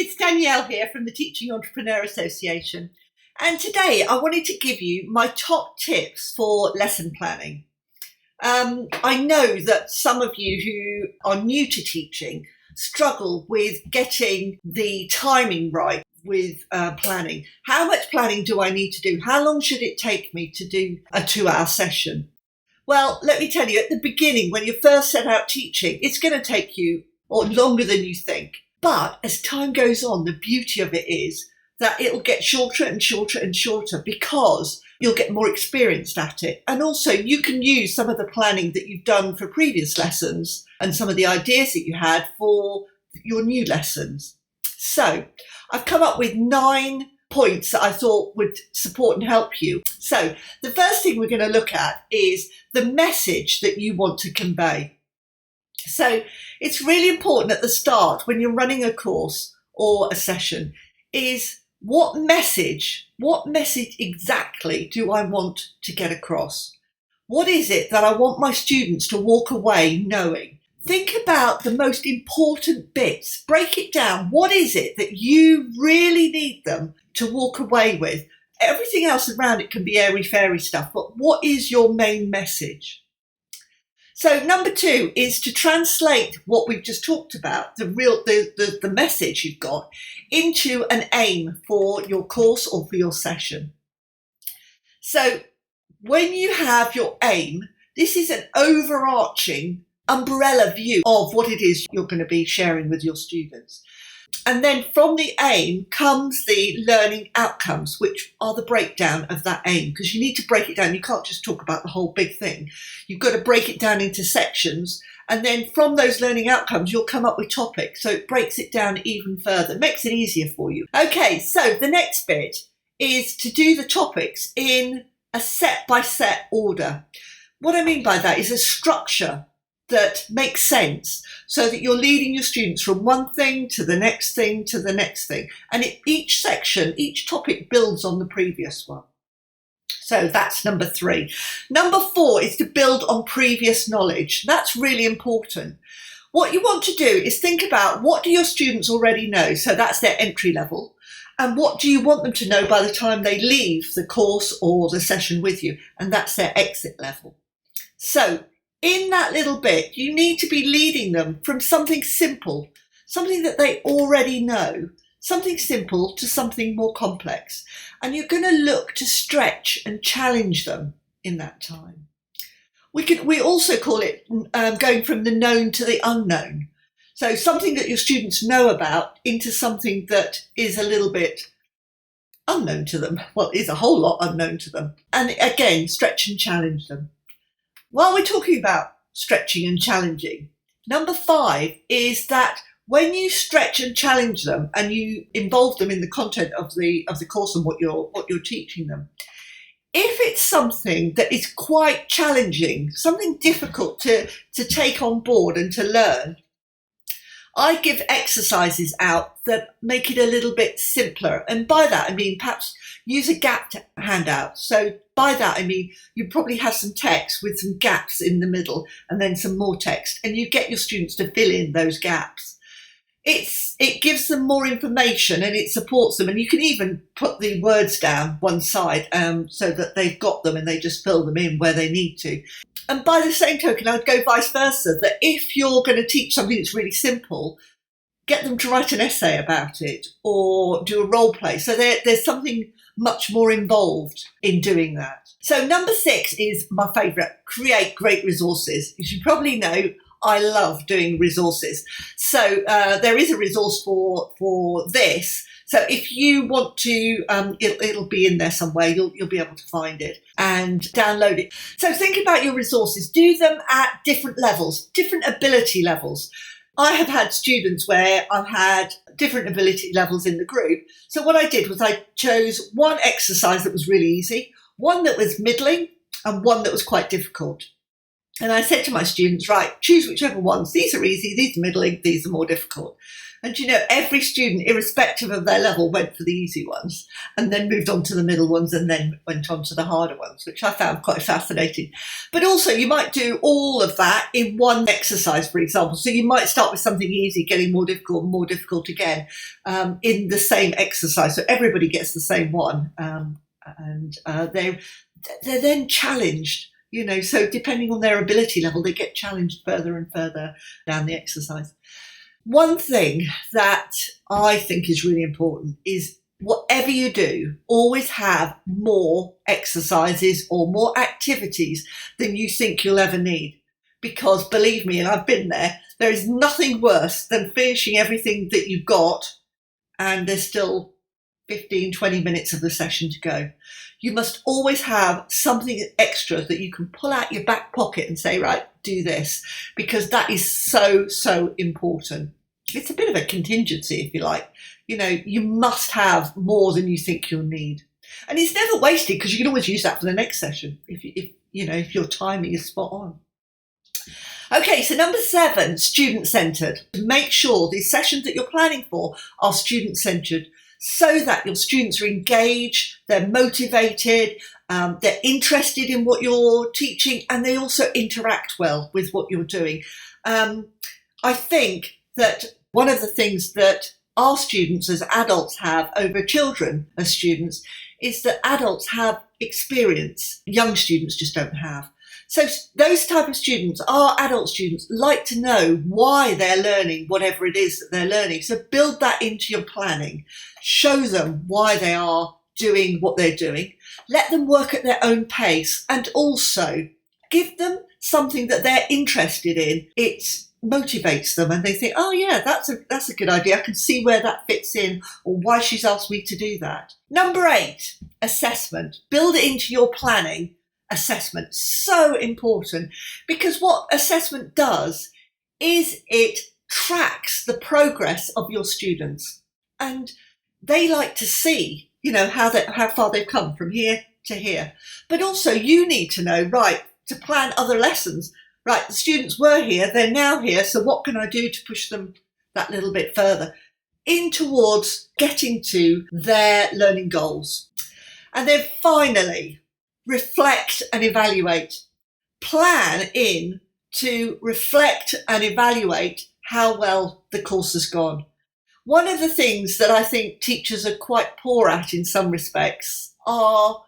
It's Danielle here from the Teaching Entrepreneur Association, and today I wanted to give you my top tips for lesson planning. I know that some of you who are new to teaching struggle with getting the timing right with planning. How much planning do I need to do? How long should it take me to do a 2-hour session? Well, let me tell you, at the beginning, when you first set out teaching, it's going to take you longer than you think. But as time goes on, the beauty of it is that it'll get shorter and shorter and shorter because you'll get more experienced at it. And also you can use some of the planning that you've done for previous lessons and some of the ideas that you had for your new lessons. So I've come up with 9 points that I thought would support and help you. So the first thing we're going to look at is the message that you want to convey. So it's really important at the start when you're running a course or a session is what message exactly do I want to get across? What is it that I want my students to walk away knowing? Think about the most important bits. Break it down. What is it that you really need them to walk away with? Everything else around it can be airy-fairy stuff, but what is your main message? So number 2 is to translate what we've just talked about, the message you've got, into an aim for your course or for your session. So when you have your aim, this is an overarching umbrella view of what it is you're going to be sharing with your students. And then from the aim comes the learning outcomes, which are the breakdown of that aim, because you need to break it down. You can't just talk about the whole big thing. You've got to break it down into sections. And then from those learning outcomes, you'll come up with topics. So it breaks it down even further, makes it easier for you. Okay, so the next bit is to do the topics in a set-by-set order. What I mean by that is a structure that makes sense so that you're leading your students from one thing to the next thing to the next thing. And each section, each topic builds on the previous one. So that's number 3. Number 4 is to build on previous knowledge. That's really important. What you want to do is think about what do your students already know? So that's their entry level. And what do you want them to know by the time they leave the course or the session with you? And that's their exit level. So in that little bit, you need to be leading them from something simple, something that they already know, something simple to something more complex. And you're going to look to stretch and challenge them in that time. We also call it going from the known to the unknown. So something that your students know about into something that is a little bit unknown to them. Well, is a whole lot unknown to them. And again, stretch and challenge them. While we're talking about stretching and challenging, number 5 is that when you stretch and challenge them and you involve them in the content of the course and what you're teaching them, if it's something that is quite challenging, something difficult to take on board and to learn, I give exercises out that make it a little bit simpler. And by that, I mean perhaps use a gapped handout. So by that, I mean you probably have some text with some gaps in the middle and then some more text. And you get your students to fill in those gaps. It gives them more information and it supports them. And you can even put the words down one side so that they've got them and they just fill them in where they need to. And by the same token, I'd go vice versa, that if you're going to teach something that's really simple, get them to write an essay about it or do a role play. So there's something much more involved in doing that. So number 6 is my favourite, create great resources. As you probably know, I love doing resources. So there is a resource for this. So if you want to, it'll be in there somewhere. You'll be able to find it and download it. So think about your resources. Do them at different levels, different ability levels. I have had students where I've had different ability levels in the group. So what I did was I chose one exercise that was really easy, one that was middling, and one that was quite difficult. And I said to my students, right, choose whichever ones. These are easy, these are middling, these are more difficult. And every student, irrespective of their level, went for the easy ones and then moved on to the middle ones and then went on to the harder ones, which I found quite fascinating. But also you might do all of that in one exercise, for example. So you might start with something easy, getting more difficult again, in the same exercise. So everybody gets the same one. And they're then challenged, so depending on their ability level, they get challenged further and further down the exercise. One thing that I think is really important is whatever you do, always have more exercises or more activities than you think you'll ever need. Because believe me, and I've been there is nothing worse than finishing everything that you've got and there's still 15, 20 minutes of the session to go. You must always have something extra that you can pull out your back pocket and say, right, do this, because that is so, so important. It's a bit of a contingency, if you like. You must have more than you think you'll need. And it's never wasted because you can always use that for the next session if your timing is spot on. Okay, so number 7, student-centred. Make sure the sessions that you're planning for are student-centred, so that your students are engaged, they're motivated, they're interested in what you're teaching, and they also interact well with what you're doing. I think that one of the things that our students as adults have over children as students is that adults have experience, young students just don't have. So those type of students, our adult students, like to know why they're learning whatever it is that they're learning. So build that into your planning. Show them why they are doing what they're doing. Let them work at their own pace, and also give them something that they're interested in. It motivates them and they think, oh yeah, that's a good idea. I can see where that fits in, or why she's asked me to do that. Number 8, assessment. Build it into your planning. Assessment, so important, because what assessment does is it tracks the progress of your students, and they like to see, how far they've come from here to here. But also you need to know, right, to plan other lessons. Right, the students were here, they're now here, so what can I do to push them that little bit further in towards getting to their learning goals? And then finally, reflect and evaluate. Plan in to reflect and evaluate how well the course has gone. One of the things that I think teachers are quite poor at in some respects are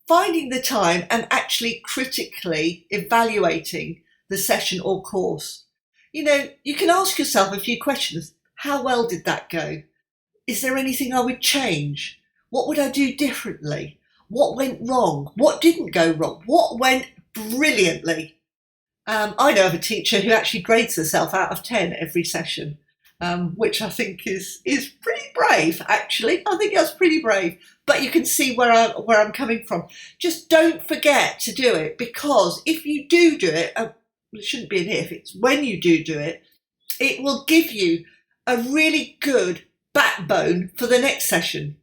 finding the time and actually critically evaluating the session or course. You can ask yourself a few questions. How well did that go? Is there anything I would change? What would I do differently? What went wrong? What didn't go wrong? What went brilliantly? I know of a teacher who actually grades herself out of 10 every session, which I think is pretty brave, actually. I think that's pretty brave. But you can see where I'm coming from. Just don't forget to do it, because if you do it, it shouldn't be an if, it's when you do it, it will give you a really good backbone for the next session.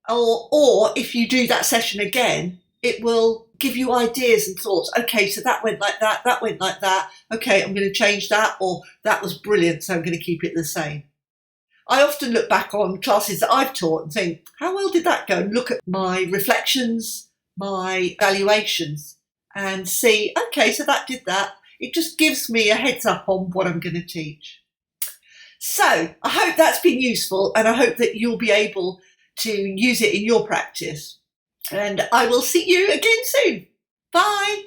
Or if you do that session again, it will give you ideas and thoughts. Okay, so that went like that went like that. Okay, I'm going to change that, or that was brilliant, so I'm going to keep it the same. I often look back on classes that I've taught and think, how well did that go? And look at my reflections, my evaluations, and see, okay, so that did that. It just gives me a heads up on what I'm going to teach. So I hope that's been useful, and I hope that you'll be able to use it in your practice. And I will see you again soon. Bye.